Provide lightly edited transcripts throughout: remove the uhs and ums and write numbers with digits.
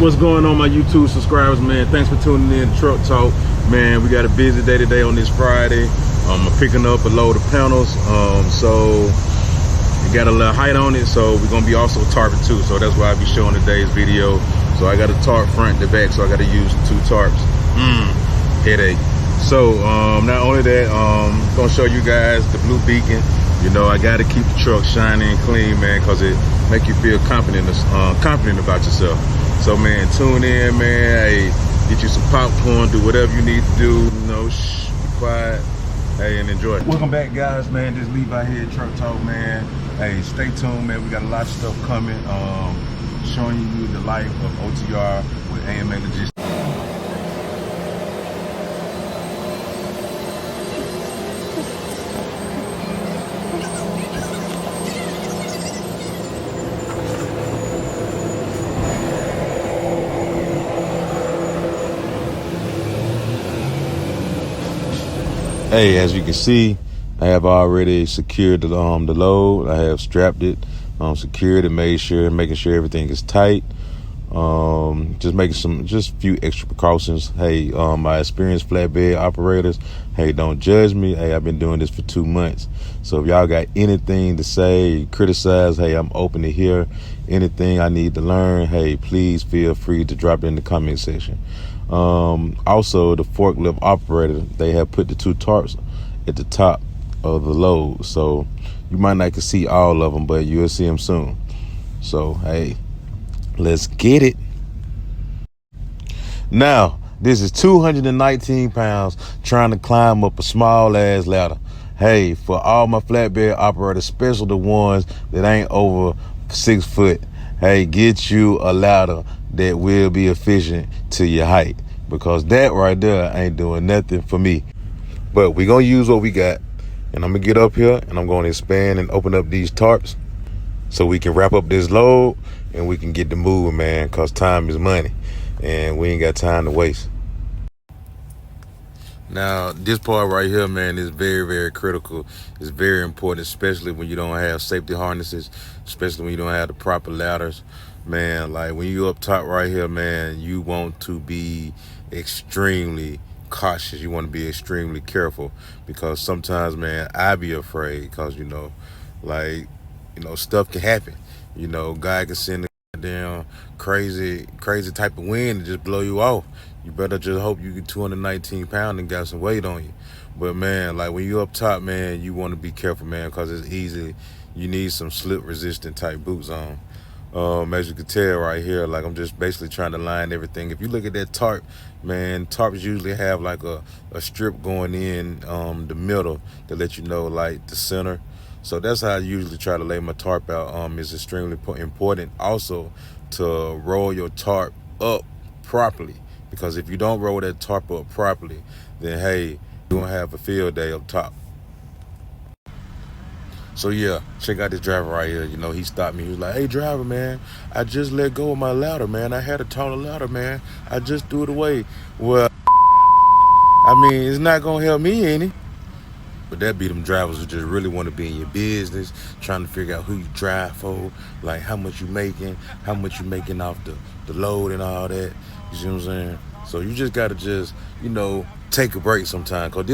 What's going on, my YouTube subscribers, man? Thanks for tuning in to Truck Talk. Man, we got a busy day today on this Friday. I'm picking up a load of panels. So we got a little height on it, so we're gonna be also tarping too. So that's why I'll be showing today's video. So I got a tarp front and the back, so I got to use 2 tarps. Headache. So not only that, gonna show you guys the blue beacon. You know, I got to keep the truck shiny and clean, man, because it make you feel confident about yourself. So man, tune in, man. Hey, get you some popcorn, do whatever you need to do. You know, shh, be quiet. Hey, and enjoy. Welcome back, guys, man. This Levi here at Truck Talk, man. Hey, stay tuned, man. We got a lot of stuff coming. Showing you the life of OTR with AMA Logistics. Hey, as you can see, I have already secured the load. I have strapped it, secured it, making sure everything is tight. Just a few extra precautions. Hey, my experienced flatbed operators, hey, don't judge me. Hey, I've been doing this for 2 months. So if y'all got anything to say, criticize, hey, I'm open to hear anything I need to learn. Hey, please feel free to drop it in the comment section. Also, the forklift operator, they have put the 2 tarps at the top of the load, so you might not can see all of them, but you'll see them soon. So hey, let's get it. Now this is 219 pounds trying to climb up a small ass ladder. Hey, for all my flatbed operators, especially the ones that ain't over 6 foot, hey, get you a ladder that will be efficient to your height, because that right there ain't doing nothing for me. But we're gonna use what we got, and I'm gonna get up here and I'm gonna expand and open up these tarps so we can wrap up this load and we can get the moving, man, because time is money and we ain't got time to waste. Now, this part right here, man, is very, very critical. It's very important, especially when you don't have safety harnesses, especially when you don't have the proper ladders. Man, like when you up top right here, man, you want to be extremely cautious. You want to be extremely careful, because sometimes, man, I be afraid because, stuff can happen. God can send a damn crazy type of wind and just blow you off. You better just hope you get 219 pounds and got some weight on you. But man, like when you up top, man, you want to be careful, man, because it's easy. You need some slip resistant type boots on. As you can tell right here, like I'm just basically trying to line everything. If you look at that tarp, man, tarps usually have like a strip going in the middle to let you know like the center. So that's how I usually try to lay my tarp out. It's extremely important also to roll your tarp up properly, because if you don't roll that tarp up properly, then hey, you're gonna have a field day up top. So yeah, check out this driver right here. He stopped me. He was like, "Hey driver, man, I just let go of my ladder, man. I had a taller ladder, man. I just threw it away." Well, I mean, it's not gonna help me any. But that be them drivers who just really want to be in your business, trying to figure out who you drive for, like how much you making off the load and all that. You see what I'm saying? So you just gotta take a break sometime, because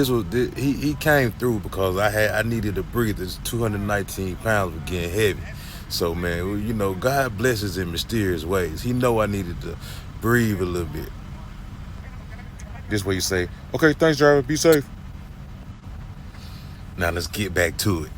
he came through because I needed to breathe. This 219 pounds was getting heavy. So man, God blesses in mysterious ways. He know I needed to breathe a little bit. This way you say, "Okay, thanks driver, be safe." Now let's get back to it.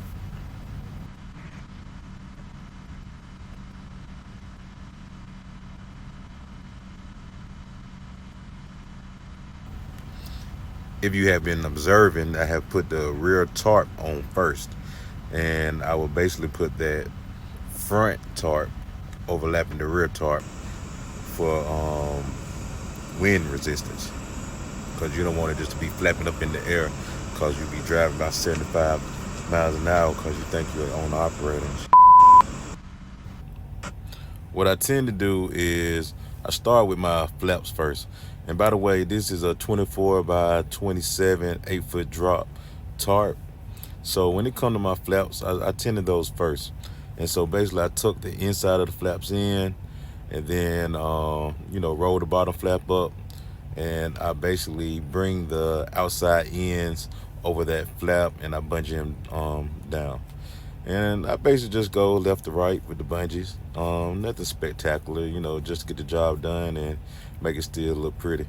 If you have been observing, I have put the rear tarp on first, and I will basically put that front tarp overlapping the rear tarp for wind resistance, because you don't want it just to be flapping up in the air, because you be driving about 75 miles an hour because you think you're on operating. What I tend to do is I start with my flaps first. And by the way, this is a 24 by 27 8-foot drop tarp. So when it comes to my flaps, I tended those first. And so basically I tuck the inside of the flaps in, and then you know, roll the bottom flap up, and I basically bring the outside ends over that flap, and I bungee him down. And I basically just go left to right with the bungees. Nothing spectacular, you know, just to get the job done and make it still look pretty.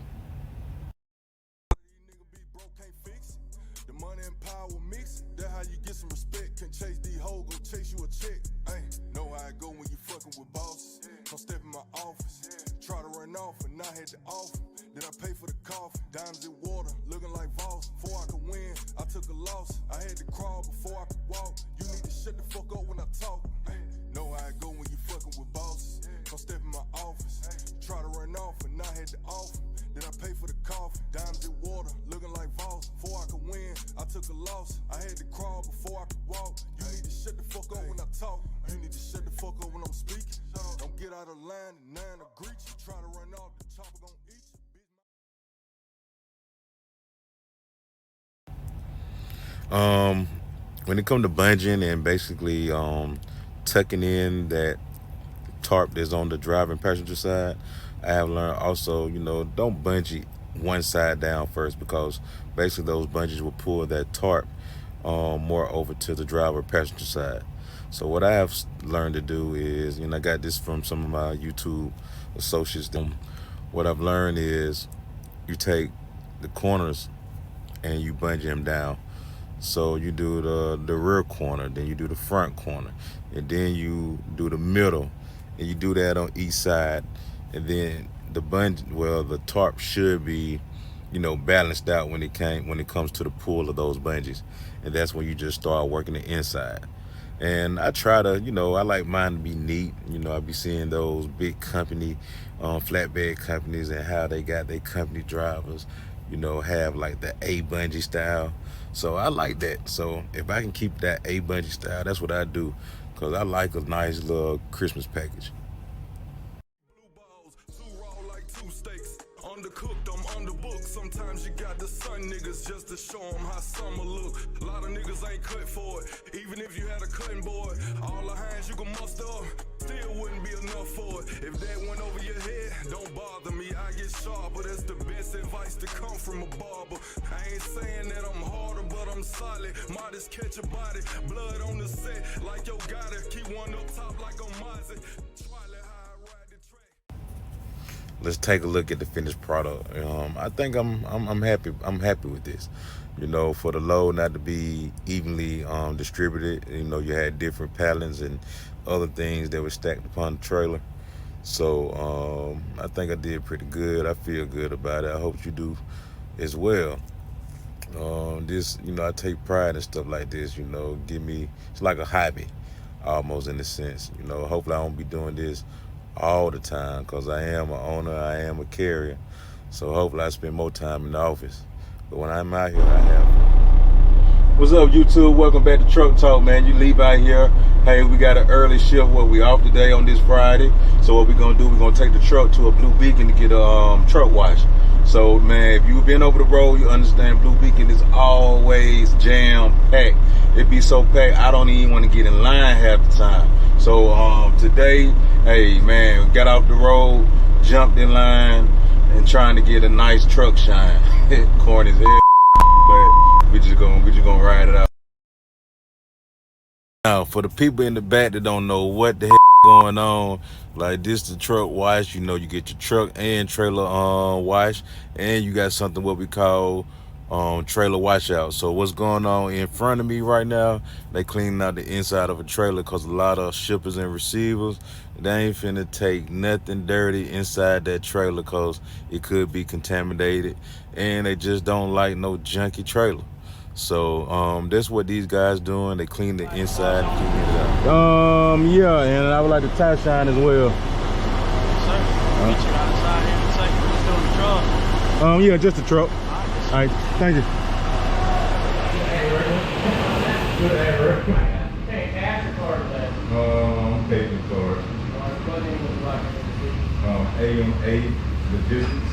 Then I pay for the coffee, diamonds in water, looking like Voss. Before I could win, I took a loss. I had to crawl before I could walk. You need to shut the fuck up when I talk. Know how I go when you fucking with bosses. Come step in my office, try to run off and I had to off. Then I pay for the coffee, diamonds in water, looking like Voss. Before I could win, I took a loss. I had to crawl before I could walk. You need to shut the fuck up when I talk. You need to shut the fuck up when I'm speaking. Don't get out of line and nine to greet you. Try to run off, the chopper gon' eat you. When it comes to bungeeing and basically tucking in that tarp that's on the driver and passenger side, I have learned also, you know, don't bungee one side down first, because basically those bungees will pull that tarp more over to the driver passenger side. So what I have learned to do is, you know, I got this from some of my YouTube associates. What I've learned is you take the corners and you bungee them down. So you do the rear corner, then you do the front corner, and then you do the middle, and you do that on each side, and then the tarp should be, you know, balanced out when it comes to the pull of those bungees, and that's when you just start working the inside. And I try to, you know, I like mine to be neat. You know, I be seeing those big company, flatbed companies, and how they got their company drivers, you know, have like the A bungee style. So I like that. So if I can keep that A bungee style, that's what I do, because I like a nice little Christmas package. Undercooked, I'm underbooked. Sometimes you got the sun niggas just to show them how summer look. A lot of niggas ain't cut for it. Even if you had a cutting board, all the hands you can muster up still wouldn't be enough for it. If that went over your head, don't bother me. I get sharper. That's the best advice to come from a barber. I ain't saying that I'm harder, but I'm solid. Might just catch a body. Blood on the set like yo got it. Keep one up top like I'm Mozzie. Let's take a look at the finished product. I think I'm happy. I'm happy with this. You know, for the load not to be evenly distributed. You know, you had different pallets and other things that were stacked upon the trailer. So I think I did pretty good. I feel good about it. I hope you do as well. This, you know, I take pride in stuff like this. You know, it's like a hobby, almost, in a sense. You know, hopefully I won't be doing this all the time, because I am an owner, I am a carrier, so hopefully I spend more time in the office. But when I'm out here, I have. What's up, YouTube? Welcome back to Truck Talk, man. You leave out here. Hey, we got an early shift where we off today on this Friday. So what we're gonna do, we're gonna take the truck to a Blue Beacon to get a truck wash. So man, if you've been over the road, you understand Blue Beacon is always jam packed. It be so packed, I don't even want to get in line half the time. So today, hey man, we got off the road, jumped in line, and trying to get a nice truck shine. Corny as hell, but we just gonna ride it out. Now, for the people in the back that don't know what the hell going on, like this the truck wash. You know, you get your truck and trailer wash, and you got something what we call trailer washout. So what's going on in front of me right now, they cleaning out the inside of a trailer, because a lot of shippers and receivers, they ain't finna take nothing dirty inside that trailer, because it could be contaminated, and they just don't like no junky trailer. So that's what these guys doing. They clean the inside and clean it out. Yeah, and I would like the tie shine as well. Sir, meet you outside here in a second. We're still in the truck. Yeah, just a truck. All right, thank you. Hey, cash or card today? I'm taking the card. What name was like? AMA Logistics.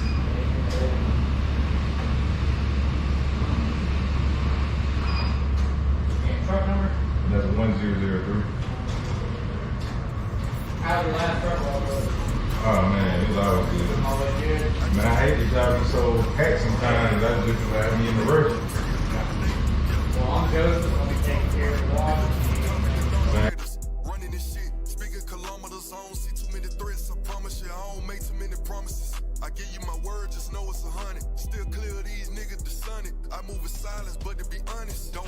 Truck number? That's 1003. How's the last truck all go? Oh man, it's always good. Man, I hate the job be so packed sometimes. That's just like me in the rush. Well, I'm Joseph. I'll be taking care of the water. Running this shit, speaking kilometers, I don't see too many threats. I promise you, I don't make too many promises. I give you my word, just know it's 100. Still clear of these niggas to sun it. I move in silence, but to be honest, don't.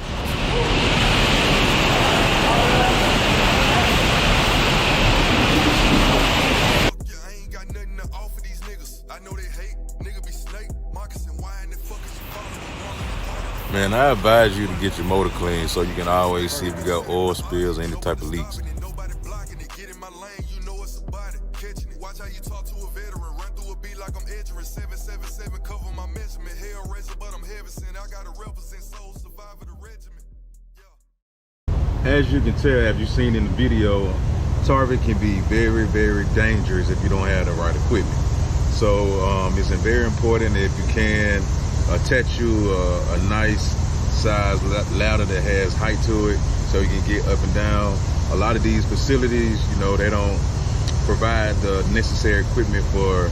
I ain't got nothing to offer these niggas. I know they hate, nigga be snake. Marcus and why in the fuck is you following? Man, I advise you to get your motor clean so you can always see if you got oil spills or any type of leaks. Nobody blocking it, get in my lane, you know it's about it. Catching it, watch how you talk to a veteran. Run through a beat like I'm edging. 777 cover my measurement. Hell raiser, but I'm heavy sent. I gotta represent soul survivor the regiment. As you can tell, as you've seen in the video, TARP can be very, very dangerous if you don't have the right equipment. So it's very important if you can attach you a nice size ladder that has height to it so you can get up and down. A lot of these facilities, you know, they don't provide the necessary equipment for,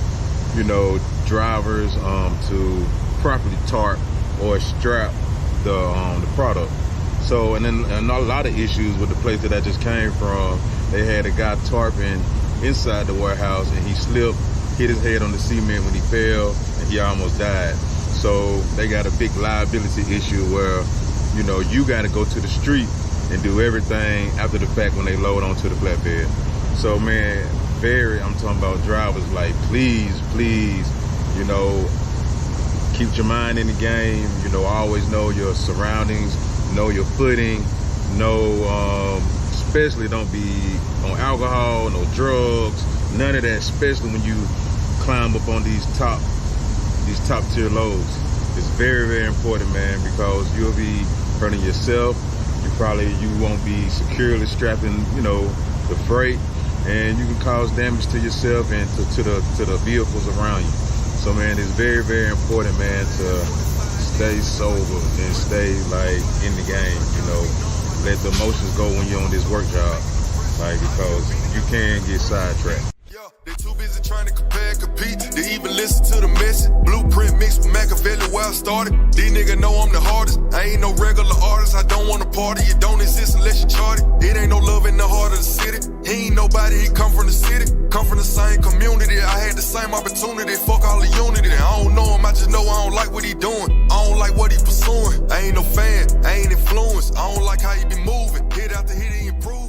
you know, drivers to properly tarp or strap the product. So, and then a lot of issues with the place that I just came from, they had a guy tarping inside the warehouse and he slipped, hit his head on the cement when he fell, and he almost died. So they got a big liability issue where, you know, you got to go to the street and do everything after the fact when they load onto the flatbed. So man, I'm talking about drivers, like please, you know, keep your mind in the game. You know, always know your surroundings, know your footing, know, especially don't be on alcohol, no drugs, none of that, especially when you climb up on these top tier loads. It's very, very important, man, because you'll be hurting yourself. You won't be securely strapping, you know, the freight, and you can cause damage to yourself and to the vehicles around you. So man, it's very, very important, man, to stay sober and stay like in the game, you know. Let the emotions go when you're on this work job, like, because you can get sidetracked. Yeah, they too busy trying to compare and compete. They even listen to the message. Blueprint mixed with Machiavelli where I started. These niggas know I'm the hardest. I ain't no regular artist. I don't want to party. It don't exist unless you chart it. It ain't no love in the heart of the city. He ain't nobody. He come from the city. Come from the same community. I had the same opportunity. Fuck all the unity. I don't know him. I just know I don't like what he doing. I don't like what he pursuing. I ain't no fan. I ain't influenced. I don't like how he be moving. Hit after hit, he improve.